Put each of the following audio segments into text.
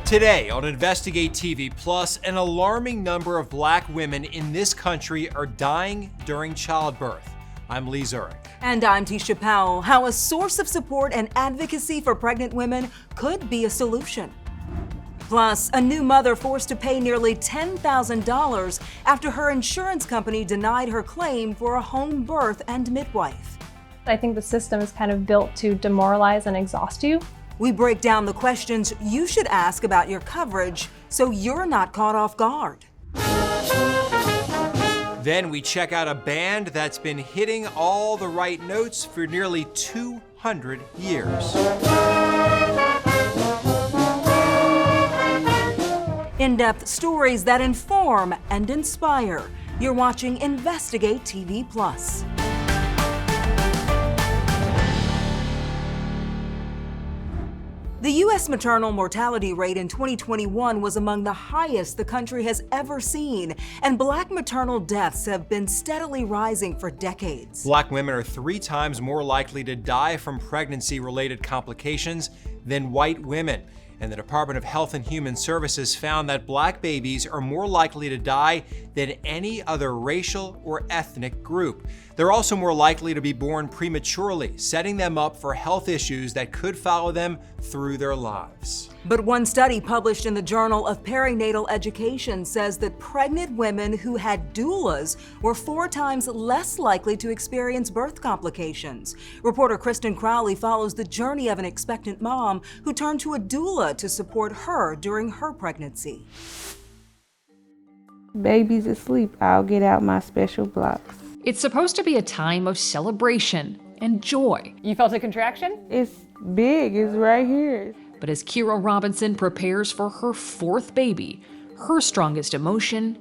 Today on Investigate TV Plus, an alarming number of black women in this country are dying during childbirth. I'm Lee Zurich. And I'm Tisha Powell. How a source of support and advocacy for pregnant women could be a solution. Plus, a new mother forced to pay nearly $10,000 after her insurance company denied her claim for a home birth and midwife. I think the system is kind of built to demoralize and exhaust you. We break down the questions you should ask about your coverage so you're not caught off guard. Then we check out a band that's been hitting all the right notes for nearly 200 years. In-depth stories that inform and inspire. You're watching Investigate TV Plus. The U.S. maternal mortality rate in 2021 was among the highest the country has ever seen, and black maternal deaths have been steadily rising for decades. Black women are 3 times more likely to die from pregnancy-related complications than white women. And the Department of Health and Human Services found that black babies are more likely to die than any other racial or ethnic group. They're also more likely to be born prematurely, setting them up for health issues that could follow them through their lives. But one study published in the Journal of Perinatal Education says that pregnant women who had doulas were 4 times less likely to experience birth complications. Reporter Kristen Crowley follows the journey of an expectant mom who turned to a doula to support her during her pregnancy. Baby's asleep. I'll get out my special blocks. It's supposed to be a time of celebration and joy. You felt a contraction? It's big. It's right here. But as Kira Robinson prepares for her 4th baby, her strongest emotion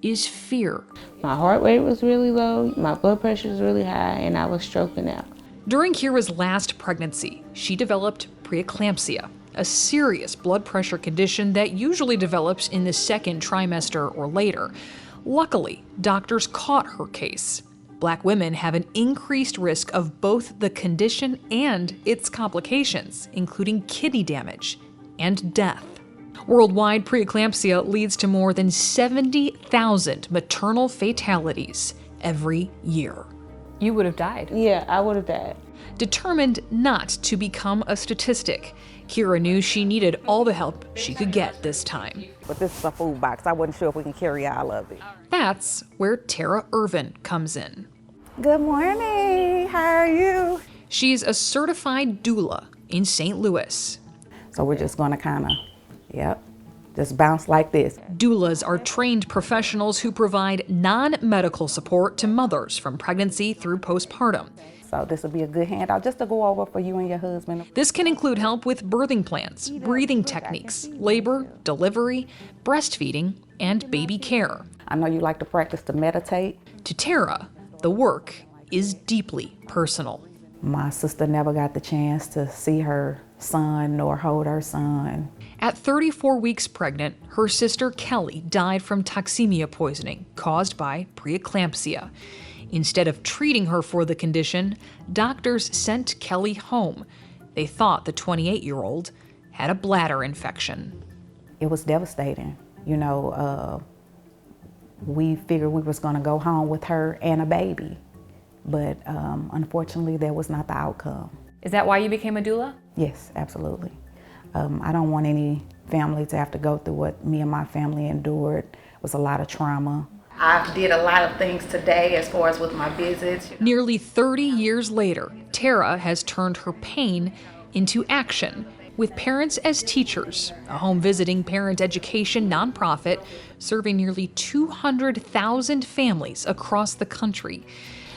is fear. My heart rate was really low, my blood pressure was really high, and I was stroking out. During Kira's last pregnancy, she developed preeclampsia, a serious blood pressure condition that usually develops in the 2nd trimester or later. Luckily, doctors caught her case. Black women have an increased risk of both the condition and its complications, including kidney damage and death. Worldwide, preeclampsia leads to more than 70,000 maternal fatalities every year. You would have died. Yeah, I would have died. Determined not to become a statistic, Kira knew she needed all the help she could get this time. But this is a food box. I wasn't sure if we can carry all of it. That's where Tara Irvin comes in. Good morning. How are you? She's a certified doula in St. Louis. So we're just going to just bounce like this. Doulas are trained professionals who provide non-medical support to mothers from pregnancy through postpartum. So this will be a good handout just to go over for you and your husband. This can include help with birthing plans, breathing techniques, labor, delivery, breastfeeding, and baby care. I know you like to practice to meditate. To Tara, the work is deeply personal. My sister never got the chance to see her son nor hold her son. At 34 weeks pregnant, her sister Kelly died from toxemia poisoning caused by preeclampsia. Instead of treating her for the condition, doctors sent Kelly home. They thought the 28-year-old had a bladder infection. It was devastating. You know, we figured we was going to go home with her and a baby, but unfortunately, that was not the outcome. Is that why you became a doula? Yes, absolutely. I don't want any family to have to go through what me and my family endured. It was a lot of trauma. I did a lot of things today as far as with my visits. Nearly 30 years later, Tara has turned her pain into action with Parents as Teachers, a home visiting parent education nonprofit serving nearly 200,000 families across the country.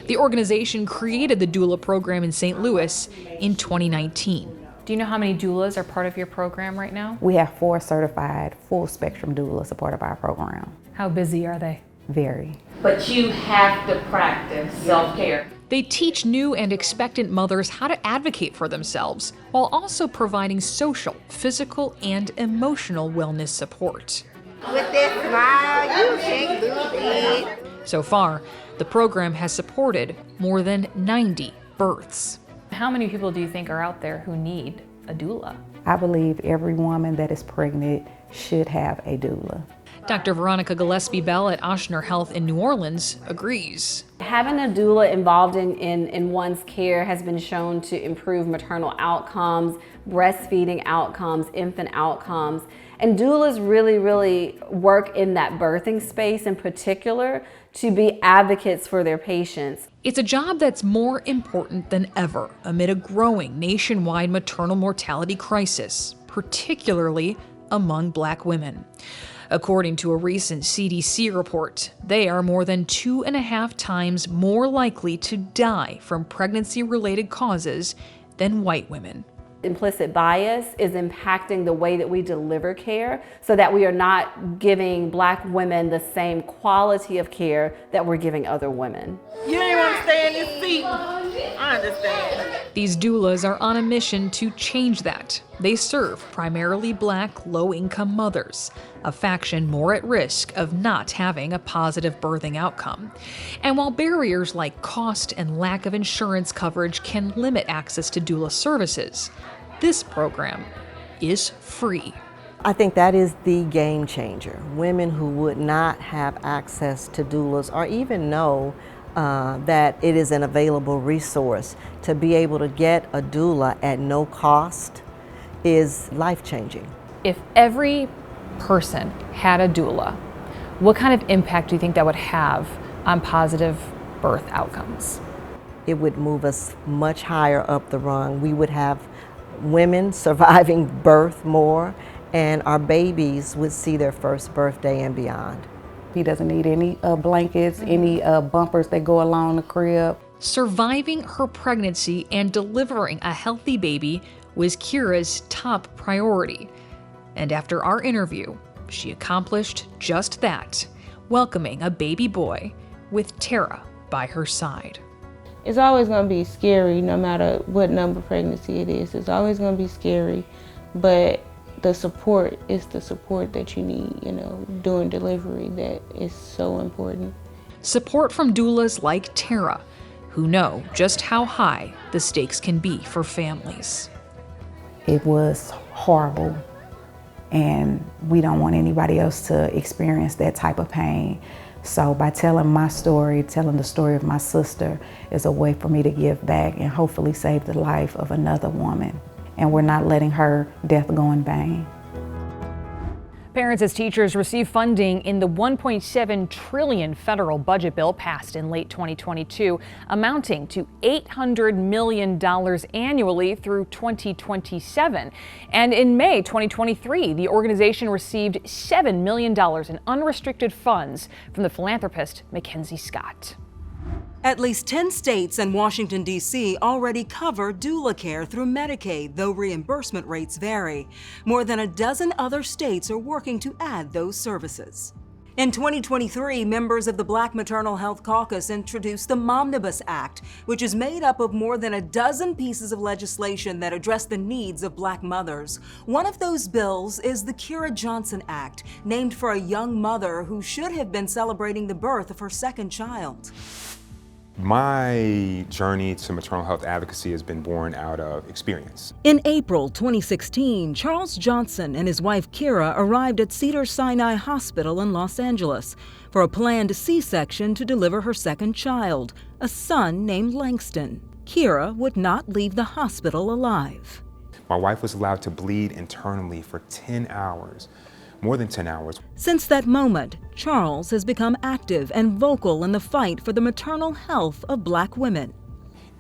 The organization created the doula program in St. Louis in 2019. Do you know how many doulas are part of your program right now? We have 4 certified full-spectrum doulas a part of our program. How busy are they? Very. But you have to practice self-care. They teach new and expectant mothers how to advocate for themselves while also providing social, physical, and emotional wellness support. With that smile, you can do it. So far, the program has supported more than 90 births. How many people do you think are out there who need a doula? I believe every woman that is pregnant should have a doula. Dr. Veronica Gillespie-Bell at Ochsner Health in New Orleans agrees. Having a doula involved in one's care has been shown to improve maternal outcomes, breastfeeding outcomes, infant outcomes. And doulas really work in that birthing space in particular to be advocates for their patients. It's a job that's more important than ever amid a growing nationwide maternal mortality crisis, particularly among Black women. According to a recent CDC report, they are more than 2.5 times more likely to die from pregnancy-related causes than white women. Implicit bias is impacting the way that we deliver care so that we are not giving Black women the same quality of care that we're giving other women. You ain't want to stay in this seat. I understand. These doulas are on a mission to change that. They serve primarily Black, low-income mothers, a faction more at risk of not having a positive birthing outcome. And while barriers like cost and lack of insurance coverage can limit access to doula services, this program is free. I think that is the game changer. Women who would not have access to doulas or even know that it is an available resource to be able to get a doula at no cost is life-changing. If every person had a doula, what kind of impact do you think that would have on positive birth outcomes? It would move us much higher up the rung. We would have women surviving birth more, and our babies would see their first birthday and beyond. He doesn't need any blankets, any bumpers that go along the crib. Surviving her pregnancy and delivering a healthy baby was Kira's top priority. And after our interview, she accomplished just that, welcoming a baby boy with Tara by her side. It's always going to be scary no matter what number pregnancy it is. It's always going to be scary, but the support is the support that you need, during delivery that is so important. Support from doulas like Tara, who know just how high the stakes can be for families. It was horrible, and we don't want anybody else to experience that type of pain. So by telling my story, telling the story of my sister is a way for me to give back and hopefully save the life of another woman. And we're not letting her death go in vain. Parents as teachers receive funding in the $1.7 trillion federal budget bill passed in late 2022, amounting to $800 million annually through 2027. And in May 2023, the organization received $7 million in unrestricted funds from the philanthropist Mackenzie Scott. At least 10 states and Washington, D.C. already cover doula care through Medicaid, though reimbursement rates vary. More than a dozen other states are working to add those services. In 2023, members of the Black Maternal Health Caucus introduced the Momnibus Act, which is made up of more than a dozen pieces of legislation that address the needs of Black mothers. One of those bills is the Kira Johnson Act, named for a young mother who should have been celebrating the birth of her second child. My journey to maternal health advocacy has been born out of experience. In April 2016, Charles Johnson and his wife Kira arrived at Cedars-Sinai Hospital in Los Angeles for a planned C-section to deliver her second child, a son named Langston. Kira would not leave the hospital alive. My wife was allowed to bleed internally for 10 hours. More than 10 hours. Since that moment, Charles has become active and vocal in the fight for the maternal health of Black women.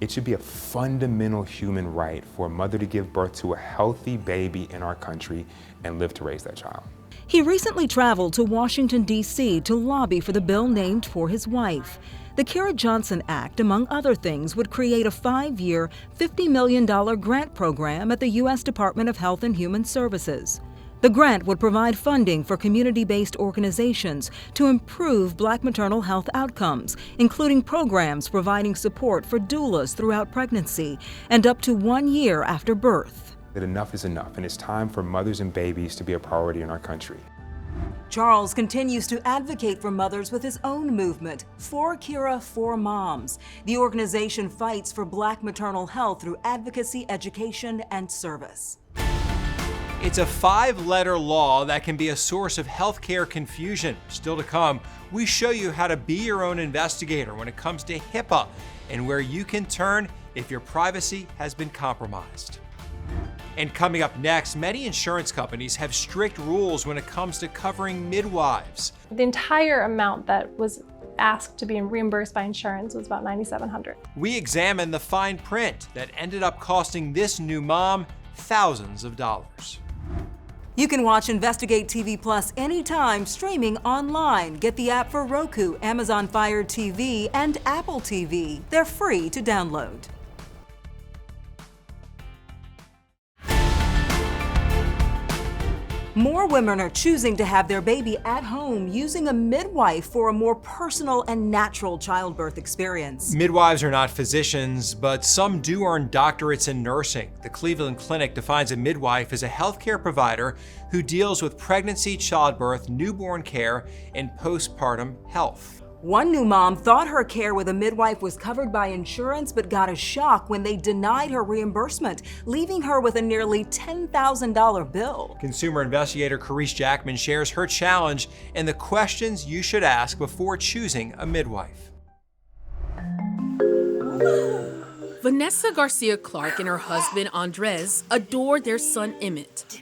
It should be a fundamental human right for a mother to give birth to a healthy baby in our country and live to raise that child. He recently traveled to Washington, D.C. to lobby for the bill named for his wife. The Kira Johnson Act, among other things, would create a 5-year, $50 million grant program at the U.S. Department of Health and Human Services. The grant would provide funding for community-based organizations to improve Black maternal health outcomes, including programs providing support for doulas throughout pregnancy and up to 1 year after birth. That enough is enough, and it's time for mothers and babies to be a priority in our country. Charles continues to advocate for mothers with his own movement, For Kira, For Moms. The organization fights for Black maternal health through advocacy, education, and service. It's a 5-letter law that can be a source of healthcare confusion. Still to come, we show you how to be your own investigator when it comes to HIPAA and where you can turn if your privacy has been compromised. And coming up next, many insurance companies have strict rules when it comes to covering midwives. The entire amount that was asked to be reimbursed by insurance was about $9,700. We examine the fine print that ended up costing this new mom thousands of dollars. You can watch Investigate TV Plus anytime, streaming online. Get the app for Roku, Amazon Fire TV, and Apple TV. They're free to download. More women are choosing to have their baby at home using a midwife for a more personal and natural childbirth experience. Midwives are not physicians, but some do earn doctorates in nursing. The Cleveland Clinic defines a midwife as a healthcare provider who deals with pregnancy, childbirth, newborn care, and postpartum health. One new mom thought her care with a midwife was covered by insurance, but got a shock when they denied her reimbursement, leaving her with a nearly $10,000 bill. Consumer investigator Carice Jackman shares her challenge and the questions you should ask before choosing a midwife. Vanessa Garcia Clark and her husband Andres adore their son Emmett.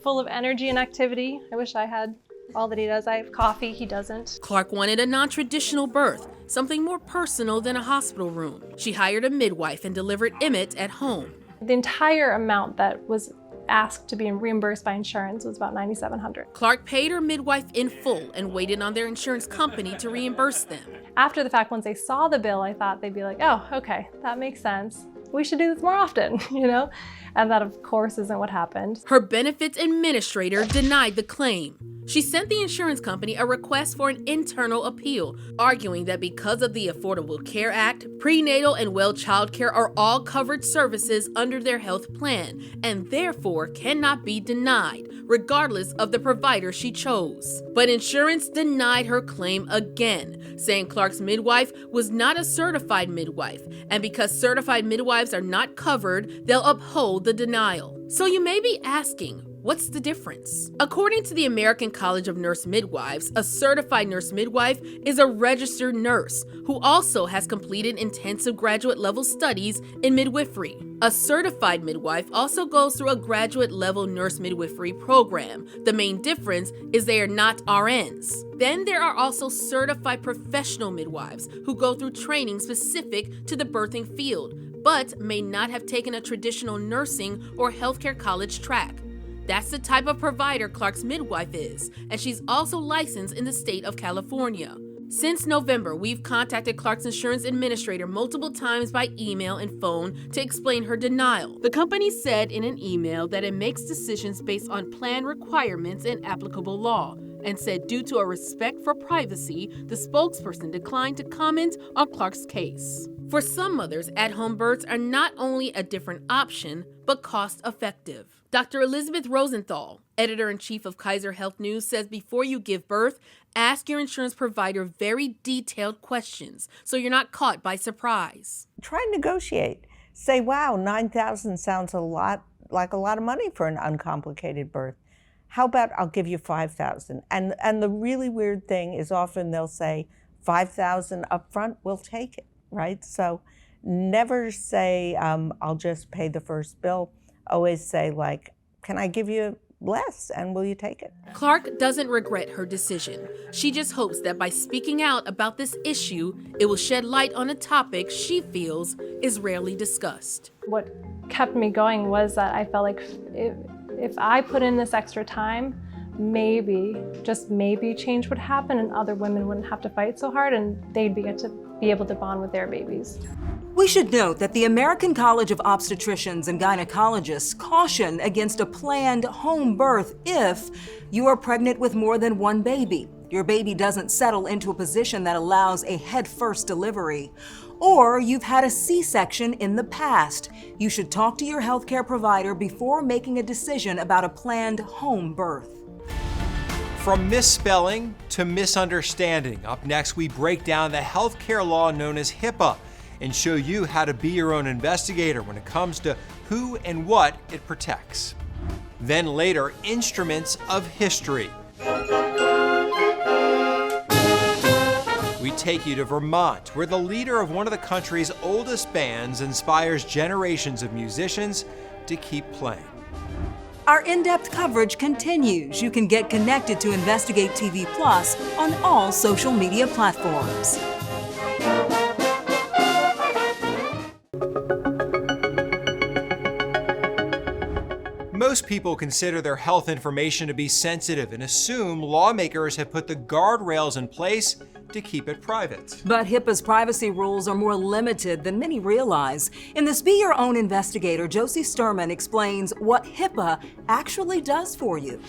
Full of energy and activity. I wish I had all that he does. I have coffee, he doesn't. Clark wanted a non-traditional birth, something more personal than a hospital room. She hired a midwife and delivered Emmett at home. The entire amount that was asked to be reimbursed by insurance was about $9,700. Clark paid her midwife in full and waited on their insurance company to reimburse them. After the fact, once they saw the bill, I thought they'd be like, oh, okay, that makes sense. We should do this more often, you know? And that, of course, isn't what happened. Her benefits administrator denied the claim. She sent the insurance company a request for an internal appeal, arguing that because of the Affordable Care Act, prenatal and well child care are all covered services under their health plan, and therefore cannot be denied, regardless of the provider she chose. But insurance denied her claim again, saying Clark's midwife was not a certified midwife, and because certified midwives are not covered, they'll uphold the denial. So you may be asking, what's the difference? According to the American College of Nurse Midwives, a certified nurse midwife is a registered nurse who also has completed intensive graduate level studies in midwifery. A certified midwife also goes through a graduate level nurse midwifery program. The main difference is they are not RNs. Then there are also certified professional midwives who go through training specific to the birthing field, but may not have taken a traditional nursing or healthcare college track. That's the type of provider Clark's midwife is, and she's also licensed in the state of California. Since November, we've contacted Clark's insurance administrator multiple times by email and phone to explain her denial. The company said in an email that it makes decisions based on plan requirements and applicable law, and said due to a respect for privacy, the spokesperson declined to comment on Clark's case. For some mothers, at-home births are not only a different option, but cost-effective. Dr. Elizabeth Rosenthal, editor-in-chief of Kaiser Health News, says before you give birth, ask your insurance provider very detailed questions so you're not caught by surprise. Try and negotiate. Say, wow, $9,000 sounds like a lot of money for an uncomplicated birth. How about I'll give you $5,000? And the really weird thing is often they'll say $5,000 up front, we'll take it, right? So never say, I'll just pay the first bill. Always say, like, can I give you less and will you take it? Clark doesn't regret her decision. She just hopes that by speaking out about this issue, it will shed light on a topic she feels is rarely discussed. What kept me going was that I felt like if I put in this extra time, maybe, just maybe, change would happen and other women wouldn't have to fight so hard and they'd be able to bond with their babies. We should note that the American College of Obstetricians and Gynecologists caution against a planned home birth if you are pregnant with more than one baby, your baby doesn't settle into a position that allows a head-first delivery, or you've had a C-section in the past. You should talk to your healthcare provider before making a decision about a planned home birth. From misspelling to misunderstanding, up next we break down the healthcare law known as HIPAA and show you how to be your own investigator when it comes to who and what it protects. Then later, instruments of history. We take you to Vermont, where the leader of one of the country's oldest bands inspires generations of musicians to keep playing. Our in-depth coverage continues. You can get connected to Investigate TV Plus on all social media platforms. Most people consider their health information to be sensitive and assume lawmakers have put the guardrails in place to keep it private. But HIPAA's privacy rules are more limited than many realize. In this Be Your Own Investigator, Josie Sturman explains what HIPAA actually does for you.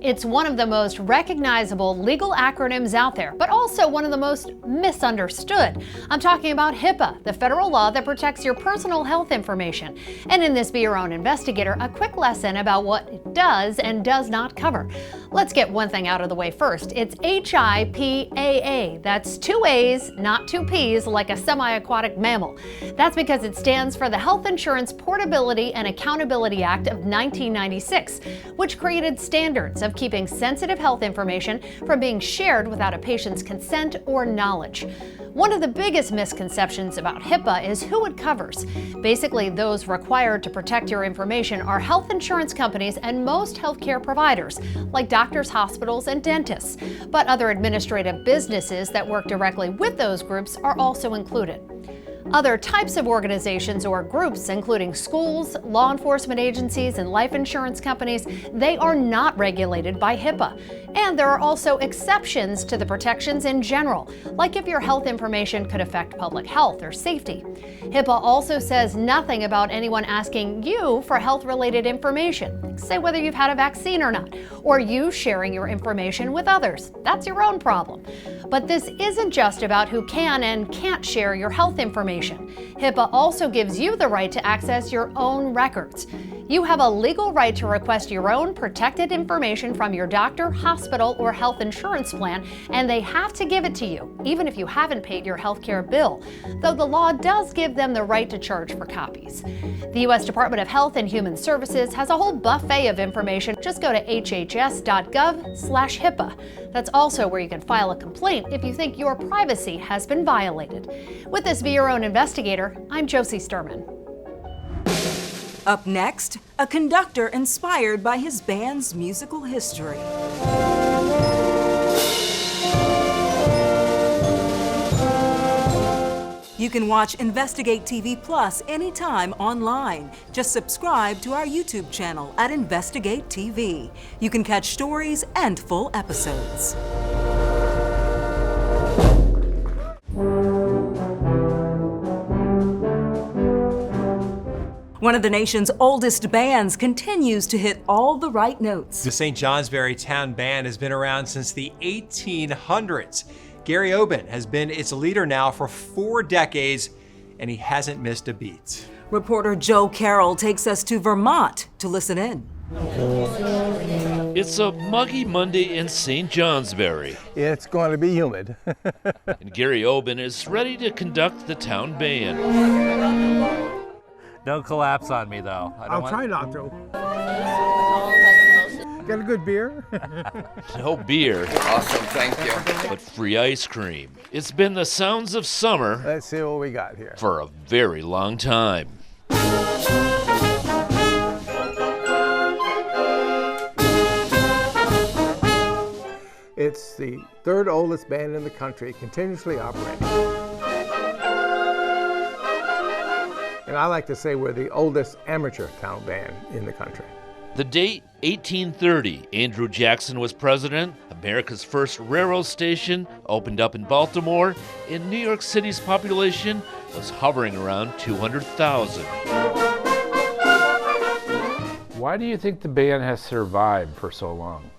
It's one of the most recognizable legal acronyms out there, but also one of the most misunderstood. I'm talking about HIPAA, the federal law that protects your personal health information. And in this Be Your Own Investigator, a quick lesson about what it does and does not cover. Let's get one thing out of the way first. It's HIPAA. That's 2 A's, not 2 P's, like a semi-aquatic mammal. That's because it stands for the Health Insurance Portability and Accountability Act of 1996, which created standards of keeping sensitive health information from being shared without a patient's consent or knowledge. One of the biggest misconceptions about HIPAA is who it covers. Basically, those required to protect your information are health insurance companies and most healthcare providers, like doctors, hospitals, and dentists. But other administrative businesses that work directly with those groups are also included. Other types of organizations or groups, including schools, law enforcement agencies, and life insurance companies, they are not regulated by HIPAA. And there are also exceptions to the protections in general, like if your health information could affect public health or safety. HIPAA also says nothing about anyone asking you for health-related information, like say whether you've had a vaccine or not, or you sharing your information with others. That's your own problem. But this isn't just about who can and can't share your health information. HIPAA also gives you the right to access your own records. You have a legal right to request your own protected information from your doctor, hospital, or health insurance plan, and they have to give it to you, even if you haven't paid your health care bill, though the law does give them the right to charge for copies. The U.S. Department of Health and Human Services has a whole buffet of information. Just go to hhs.gov/HIPAA. That's also where you can file a complaint if you think your privacy has been violated. With this Be Your Own Investigator, I'm Josie Sturman. Up next, a conductor inspired by his band's musical history. You can watch Investigate TV Plus anytime online. Just subscribe to our YouTube channel at Investigate TV. You can catch stories and full episodes. One of the nation's oldest bands continues to hit all the right notes. The St. Johnsbury Town Band has been around since the 1800s. Gary Oben has been its leader now for 4 decades, and he hasn't missed a beat. Reporter Joe Carroll takes us to Vermont to listen in. It's a muggy Monday in St. Johnsbury. It's going to be humid. And Gary Oben is ready to conduct the town band. Don't collapse on me, though. I'll try not to. Got a good beer? No beer. Awesome, thank you. But free ice cream. It's been the sounds of summer. Let's see what we got here. For a very long time. It's the 3rd oldest band in the country, continuously operating. And I like to say we're the oldest amateur town band in the country. The date, 1830. Andrew Jackson was president. America's first railroad station opened up in Baltimore. And New York City's population was hovering around 200,000. Why do you think the band has survived for so long?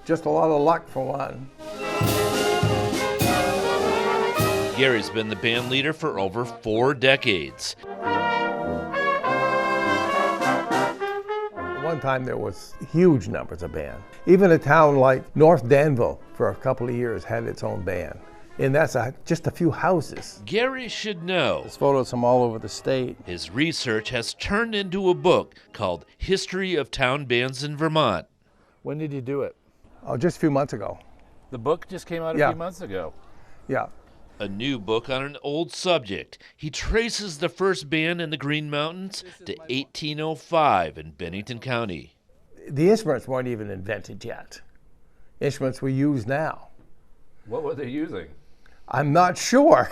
Just a lot of luck, for one. Gary's been the band leader for over 4 decades. One one time there was huge numbers of band. Even a town like North Danville for a couple of years had its own band. And that's just a few houses. Gary should know. There's photos from all over the state. His research has turned into a book called History of Town Bands in Vermont. When did you do it? Oh, just a few months ago. The book just came out a few months ago. Yeah. A new book on an old subject. He traces the first band in the Green Mountains to 1805 in Bennington County. The instruments weren't even invented yet. Instruments we use now. What were they using? I'm not sure.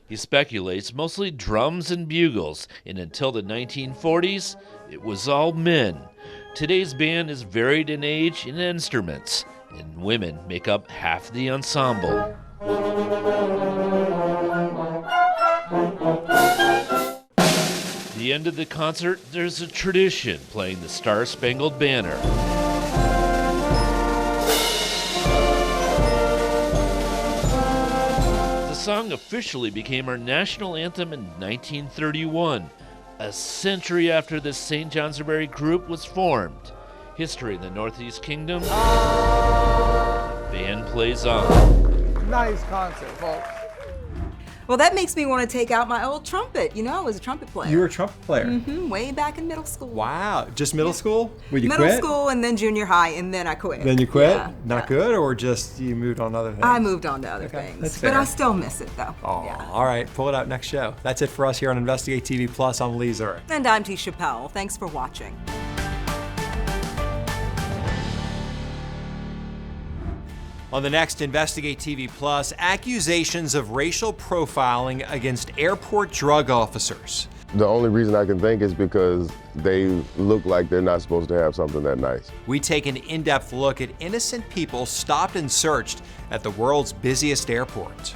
He speculates mostly drums and bugles, and until the 1940s, it was all men. Today's band is varied in age and instruments, and women make up half the ensemble. At the end of the concert, there's a tradition playing the Star-Spangled Banner. The song officially became our national anthem in 1931, a century after the St. Johnsbury Group was formed. History in the Northeast Kingdom. The band plays on. Nice concert, folks. Well, that makes me want to take out my old trumpet. You know, I was a trumpet player. You were a trumpet player? Way back in middle school. Wow, just middle school? Well, you middle quit? school and then junior high, and then I quit. Then you quit? Yeah. Not good, or just you moved on to other things? I moved on to other things. That's fair. But I still miss it, though. Oh, Yeah. all right, pull it out next show. That's it for us here on Investigate TV Plus. I'm Lee Zurich. And I'm T. Chappelle. Thanks for watching. On the next Investigate TV Plus, accusations of racial profiling against airport drug officers. The only reason I can think is because they look like they're not supposed to have something that nice. We take an in-depth look at innocent people stopped and searched at the world's busiest airport.